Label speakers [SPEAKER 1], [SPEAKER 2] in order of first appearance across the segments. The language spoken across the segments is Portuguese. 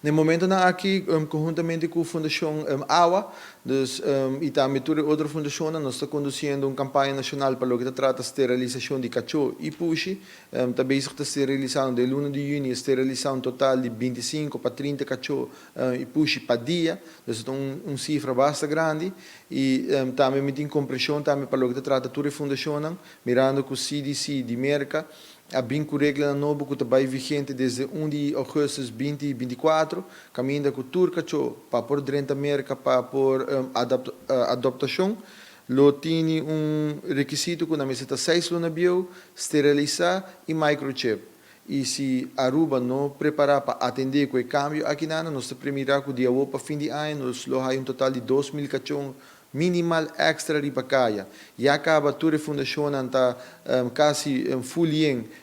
[SPEAKER 1] No momento na aqui, conjuntamente com a Fundação AWA, e também toda outra fundação, nós estamos conduzindo uma campanha nacional para o que trata a esterilização de cachorro e puxi. Está bem a sterilização de 1 de junho, esterilização total de 25 para 30 cachorros e puxi para dia. Então, uma cifra bastante grande. E também me tem compreensão também para o que trata toda a fundação, mirando com o CDC de América. A regra nova que está vigente desde 1 de agosto de 2024, caminha com turca para por dentro da América para por adaptação. Lo tem requisito que necessita 6 luna bio, esterilizar e microchip. E se a Aruba não preparar para atender com o câmbio, aqui nós primeiro que dia para fim de ano, nós temos total de 2.000 cachorros minimal extra de pacaia. E acaba toda a fundação está quase full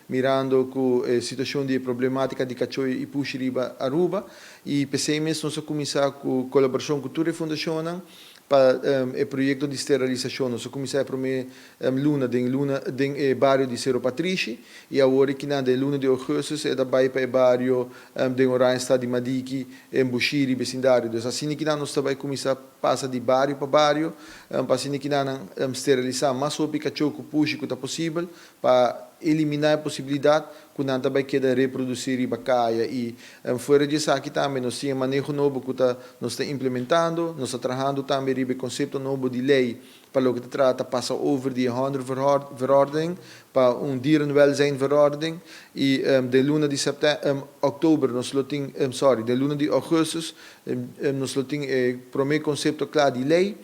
[SPEAKER 1] mirando com a situação de problemática de cachorro e puxa riba Aruba. E pensei mesmo nós começar com colaboração com toda a fundação para o projeto de esterilização. Nós começamos a primeira luna em bairro de Cerro Patrici e agora que na luna de agosto é da bairro para o bairro de Oranjestad de Madiki, em Buxiri, vecindário. Então assim que nós também começar a passar de bairro para bairro, para assim que nós esterilizar mais o cachorro que puxa que é possível para eliminar a possibilidade que não também queda reproduzir e bacaia e fora disso aqui também nós temos manejo novo que nós está implementando, nós está trabalhando também o conceito novo de lei para o que trata passa over de verordening para dierenwelzijnverordening e de luna de outubro nós temos de luna de agosto nós temos o primeiro conceito claro de lei.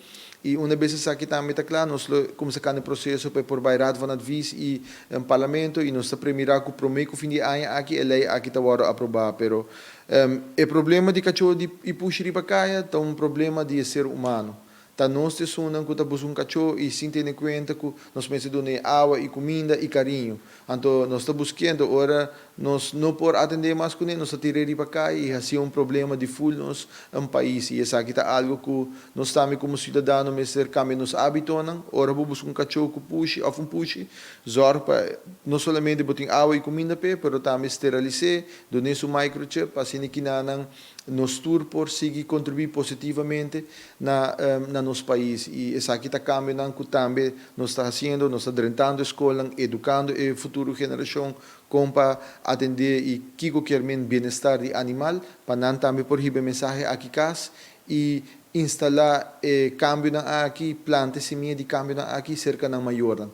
[SPEAKER 1] E uma vez aqui também está claro, nós começamos o processo para por bairro van advies e parlamento e nós está primeiro com o primeiro fim de ano aqui a lei aqui está agora aprovada, pero o problema de cachorro e puxa de bacaia é um problema de ser humano. Tá nós te sonam que tá buscando cachorro e sem ter em conta que nós precisamos de água e comida e carinho. Então nós estamos buscando ora nós não por atender mais com ele, nós tiramos para cá e assim um problema de full nos país e essa aqui tá algo que nós também como cidadão mas cercamos nos habituam. Ora vou buscar um cachorro que puxe ou um puxe, zorra para não somente botar água e comida mas também esterilizar, donar seu microchip assim que nos tour por seguir contribuir positivamente na nosso país e essa aqui está cambiando que também nós está fazendo, nós está drenando a escola, educando a futura geração como para atender e que quer bem-estar de animal para não também por receber mensagem aqui casa e instalar cambio aqui, planta semente de cambio aqui cerca na maior.